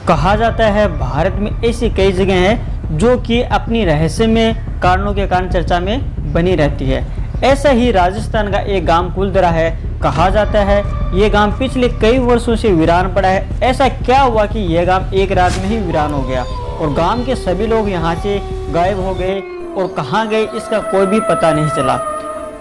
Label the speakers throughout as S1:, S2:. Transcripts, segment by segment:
S1: कहा जाता है भारत में ऐसी कई जगह हैं जो कि अपनी रहस्यमय कारणों के कारण चर्चा में बनी रहती है। ऐसा ही राजस्थान का एक गांव कुलधरा है। कहा जाता है ये गांव पिछले कई वर्षों से वीरान पड़ा है। ऐसा क्या हुआ कि यह गांव एक रात में ही वीरान हो गया और गांव के सभी लोग यहाँ से गायब हो गए और कहाँ गए इसका कोई भी पता नहीं चला।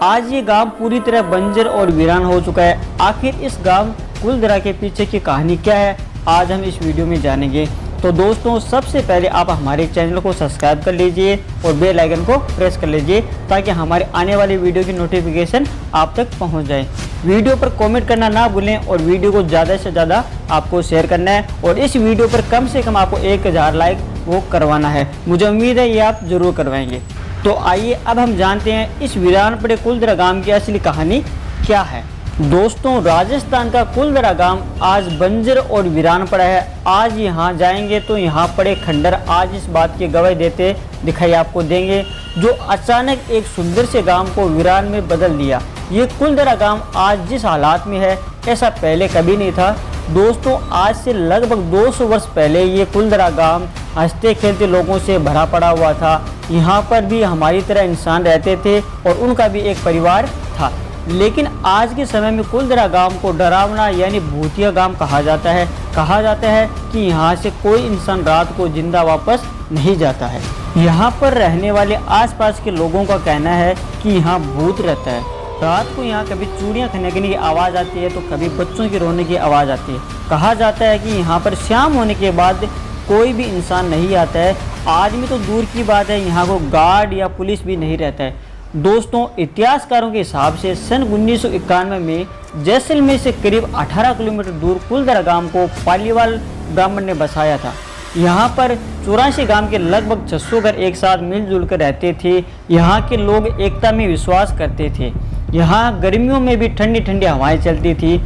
S1: आज ये गांव पूरी तरह बंजर और वीरान हो चुका है। आखिर इस गांव कुलधरा के पीछे की कहानी क्या है, आज हम इस वीडियो में जानेंगे। तो दोस्तों, सबसे पहले आप हमारे चैनल को सब्सक्राइब कर लीजिए और बेल आइकन को प्रेस कर लीजिए ताकि हमारे आने वाली वीडियो की नोटिफिकेशन आप तक पहुंच जाए। वीडियो पर कमेंट करना ना भूलें और वीडियो को ज़्यादा से ज़्यादा आपको शेयर करना है और इस वीडियो पर कम से कम आपको 1000 लाइक वो करवाना है। मुझे उम्मीद है ये आप ज़रूर करवाएंगे। तो आइए अब हम जानते हैं इस वीरान पड़े कुलधरा गांव की असली कहानी क्या है। दोस्तों, राजस्थान का कुलधरा गांव आज बंजर और वीरान पड़ा है। आज यहाँ जाएंगे तो यहाँ पड़े खंडर आज इस बात की गवाही देते दिखाई आपको देंगे, जो अचानक एक सुंदर से गांव को वीरान में बदल दिया। ये कुलधरा गांव आज जिस हालात में है ऐसा पहले कभी नहीं था। दोस्तों, आज से लगभग 200 वर्ष पहले ये कुलधरा गांव हंसते खेलते लोगों से भरा पड़ा हुआ था। यहाँ पर भी हमारी तरह इंसान रहते थे और उनका भी एक परिवार था। लेकिन आज के समय में कुलधरा गांव को डरावना यानी भूतिया गांव कहा जाता है। कहा जाता है कि यहाँ से कोई इंसान रात को जिंदा वापस नहीं जाता है। यहाँ पर रहने वाले आसपास के लोगों का कहना है कि यहाँ भूत रहता है। रात को यहाँ कभी चूड़ियाँ खनकने की आवाज़ आती है तो कभी बच्चों की रोने की आवाज़ आती है। कहा जाता है कि यहाँ पर शाम होने के बाद कोई भी इंसान नहीं आता है। आदमी तो दूर की बात है, यहाँ को गार्ड या पुलिस भी नहीं रहता है। दोस्तों, इतिहासकारों के हिसाब से सन 1991 में जैसलमेर से करीब 18 किलोमीटर दूर कुलधरा गांव को पालीवाल ब्राह्मण ने बसाया था। यहाँ पर 84 गांव के लगभग 600 घर एक साथ मिलजुल कर रहते थे। यहाँ के लोग एकता में विश्वास करते थे। यहाँ गर्मियों में भी ठंडी ठंडी हवाएं चलती थी।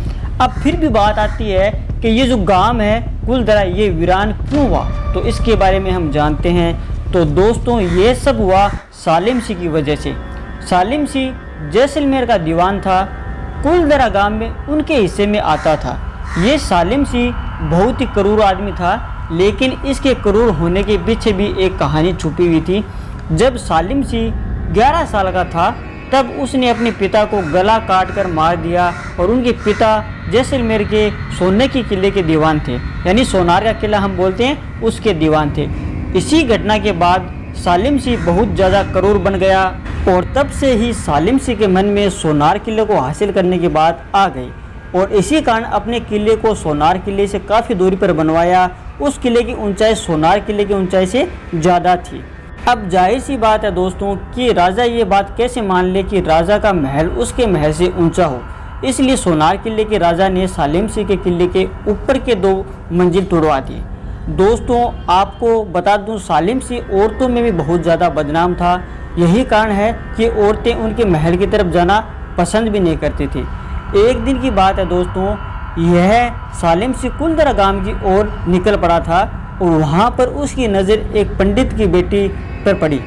S1: अब फिर भी बात आती है कि ये जो गांव है कुलधरा ये वीरान क्यों हुआ, तो इसके बारे में हम जानते हैं। तो दोस्तों, ये सब हुआ सालिम सिंह की वजह से। सालिम सिंह जैसलमेर का दीवान था, कुलधरा गांव में उनके हिस्से में आता था। ये सालिम सिंह बहुत ही क्रूर आदमी था, लेकिन इसके क्रूर होने के पीछे भी एक कहानी छुपी हुई थी। जब सालिम सिंह 11 साल का था तब उसने अपने पिता को गला काट कर मार दिया और उनके पिता जैसलमेर के सोने के किले के दीवान थे, यानी सोनार का किला हम बोलते हैं, उसके दीवान थे। इसी घटना के बाद सालिम सिंह बहुत ज़्यादा क्रूर बन गया और तब से ही सालिम सिंह के मन में सोनार किले को हासिल करने की बात आ गई और इसी कारण अपने किले को सोनार किले से काफ़ी दूरी पर बनवाया। उस किले की ऊंचाई सोनार किले की ऊंचाई से ज़्यादा थी। अब जाहिर सी बात है दोस्तों कि राजा ये बात कैसे मान ले कि राजा का महल उसके महल से ऊंचा हो। इसलिए सोनार किले के राजा ने सालिम सिंह के किले के ऊपर के 2 मंजिल तोड़वा दिए। दोस्तों, आपको बता दूं, सालिम सिंह औरतों में भी बहुत ज़्यादा बदनाम था। यही कारण है कि औरतें उनके महल की तरफ जाना पसंद भी नहीं करती थी। एक दिन की बात है दोस्तों, यह सालिम सिंह कुलधरा गांव की ओर निकल पड़ा था और वहाँ पर उसकी नज़र एक पंडित की बेटी पर पड़ी।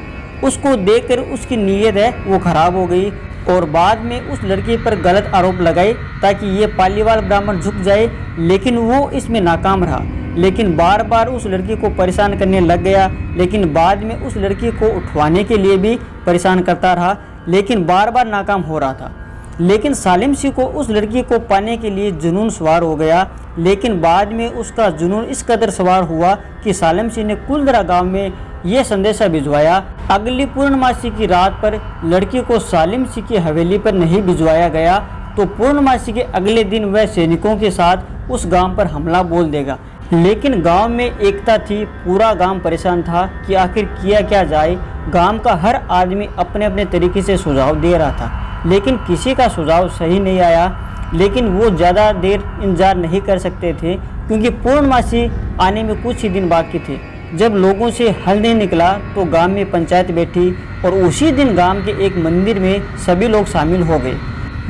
S1: उसको देखकर उसकी नीयत है वो ख़राब हो गई और बाद में उस लड़की पर गलत आरोप लगाए ताकि ये पालीवाल ब्राह्मण झुक जाए, लेकिन वो इसमें नाकाम रहा। लेकिन बार बार उस लड़की को परेशान करने लग गया, लेकिन बाद में उस लड़की को उठवाने के लिए भी परेशान करता रहा, लेकिन बार बार नाकाम हो रहा था। लेकिन सालिम सिंह को उस लड़की को पाने के लिए जुनून सवार हो गया, लेकिन बाद में उसका जुनून इस कदर सवार हुआ कि सालिम सिंह ने कुलधरा गांव में ये संदेशा भिजवाया। अगली पूर्णमासी की रात पर लड़की को सालिम सिंह की हवेली पर नहीं भिजवाया गया तो पूर्णमासी के अगले दिन वह सैनिकों के साथ उस गांव पर हमला बोल देगा। लेकिन गांव में एकता थी, पूरा गांव परेशान था कि आखिर किया क्या जाए। गांव का हर आदमी अपने अपने तरीके से सुझाव दे रहा था, लेकिन किसी का सुझाव सही नहीं आया। लेकिन वो ज़्यादा देर इंतजार नहीं कर सकते थे क्योंकि पूर्णमासी आने में कुछ ही दिन बाकी थे। जब लोगों से हल नहीं निकला तो गांव में पंचायत बैठी और उसी दिन गांव के एक मंदिर में सभी लोग शामिल हो गए,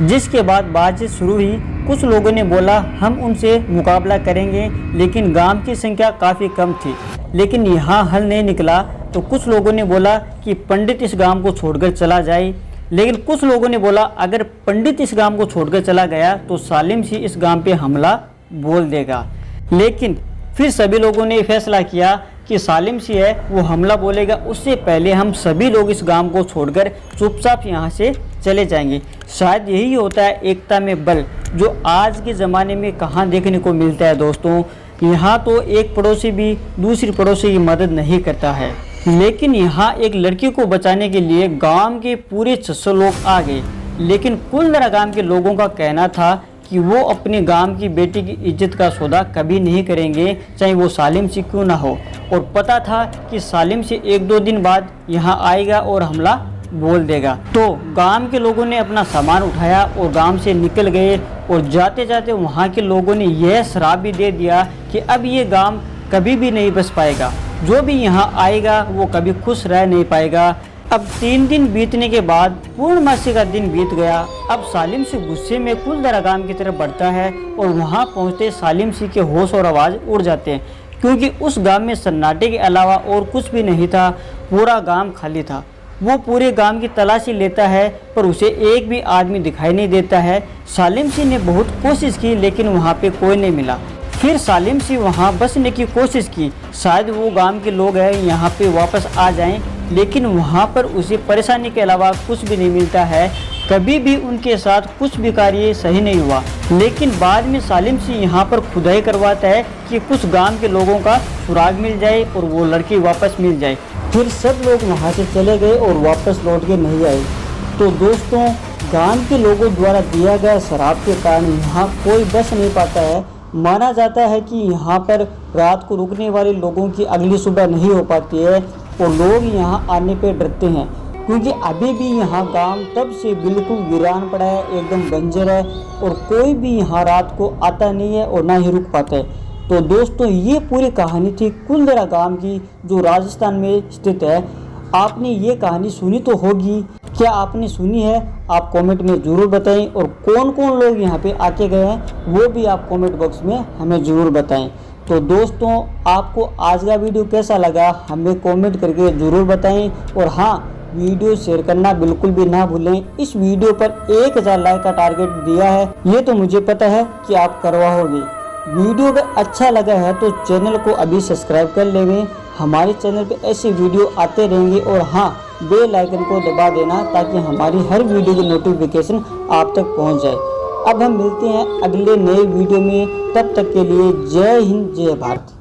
S1: जिसके बाद बातचीत शुरू हुई। कुछ लोगों ने बोला हम उनसे मुकाबला करेंगे, लेकिन गांव की संख्या काफ़ी कम थी। लेकिन यहाँ हल नहीं निकला तो कुछ लोगों ने बोला कि पंडित इस गांव को छोड़कर चला जाए, लेकिन कुछ लोगों ने बोला अगर पंडित इस गांव को छोड़कर चला गया तो सालिम सिंह इस गांव पे हमला बोल देगा। लेकिन फिर सभी लोगों ने फैसला किया कि सालिम सिंह है वो हमला बोलेगा, उससे पहले हम सभी लोग इस गांव को छोड़कर चुपचाप यहाँ से चले जाएंगे। शायद यही होता है एकता में बल, जो आज के ज़माने में कहाँ देखने को मिलता है दोस्तों। यहाँ तो एक पड़ोसी भी दूसरी पड़ोसी की मदद नहीं करता है, लेकिन यहाँ एक लड़की को बचाने के लिए गांव के पूरे 600 लोग आ गए। लेकिन कुलदरा गांव के लोगों का कहना था कि वो अपने गांव की बेटी की इज्जत का सौदा कभी नहीं करेंगे, चाहे वो सालिम सिंह क्यों ना हो। और पता था कि सालिम सिंह 1-2 दिन बाद यहाँ आएगा और हमला बोल देगा। तो गांव के लोगों ने अपना सामान उठाया और गांव से निकल गए। और जाते जाते वहाँ के लोगों ने यह श्राप भी दे दिया कि अब ये गांव कभी भी नहीं बस पाएगा, जो भी यहाँ आएगा वो कभी खुश रह नहीं पाएगा। अब 3 दिन बीतने के बाद पूर्णमासी का दिन बीत गया। अब सालिम सिंह गुस्से में कुलदरा गांव की तरफ बढ़ता है और वहां पहुंचते सालिम सिंह के होश और आवाज़ उड़ जाते हैं, क्योंकि उस गांव में सन्नाटे के अलावा और कुछ भी नहीं था। पूरा गांव खाली था। वो पूरे गांव की तलाशी लेता है पर उसे एक भी आदमी दिखाई नहीं देता है। सालिम सिंह ने बहुत कोशिश की लेकिन वहाँ पे कोई नहीं मिला। फिर सालिम सिंह वहाँ बसने की कोशिश की, शायद वो गांव के लोग हैं यहाँ पे वापस आ जाएं, लेकिन वहाँ पर उसे परेशानी के अलावा कुछ भी नहीं मिलता है। कभी भी उनके साथ कुछ भी कार्य सही नहीं हुआ। लेकिन बाद में सालिम सिंह यहाँ पर खुदाई करवाता है कि कुछ गांव के लोगों का सुराग मिल जाए और वो लड़की वापस मिल जाए। फिर सब लोग वहाँ से चले गए और वापस लौट के नहीं आए। तो दोस्तों, गांव के लोगों द्वारा दिया गया शराब के कारण यहाँ कोई बच नहीं पाता है। माना जाता है कि यहाँ पर रात को रुकने वाले लोगों की अगली सुबह नहीं हो पाती है और लोग यहाँ आने पे डरते हैं, क्योंकि अभी भी यहाँ गांव तब से बिल्कुल वीरान पड़ा है, एकदम बंजर है और कोई भी यहाँ रात को आता नहीं है और ना ही रुक पाता है। तो दोस्तों, ये पूरी कहानी थी कुलदरा गांव की, जो राजस्थान में स्थित है। आपने ये कहानी सुनी तो होगी, क्या आपने सुनी है आप कमेंट में ज़रूर बताएं। और कौन कौन लोग यहाँ पे आके गए हैं वो भी आप कमेंट बॉक्स में हमें ज़रूर बताएं। तो दोस्तों, आपको आज का वीडियो कैसा लगा हमें कमेंट करके ज़रूर बताएं। और हाँ, वीडियो शेयर करना बिल्कुल भी ना भूलें। इस वीडियो पर 1000 लाइक का टारगेट दिया है, ये तो मुझे पता है कि आप करवाओगे। वीडियो अगर अच्छा लगा है तो चैनल को अभी सब्सक्राइब कर लेंगे। हमारे चैनल पे ऐसे वीडियो आते रहेंगे। और हाँ, बेल आइकन को दबा देना ताकि हमारी हर वीडियो की नोटिफिकेशन आप तक पहुंच जाए। अब हम मिलते हैं अगले नए वीडियो में, तब तक के लिए जय हिंद, जय भारत।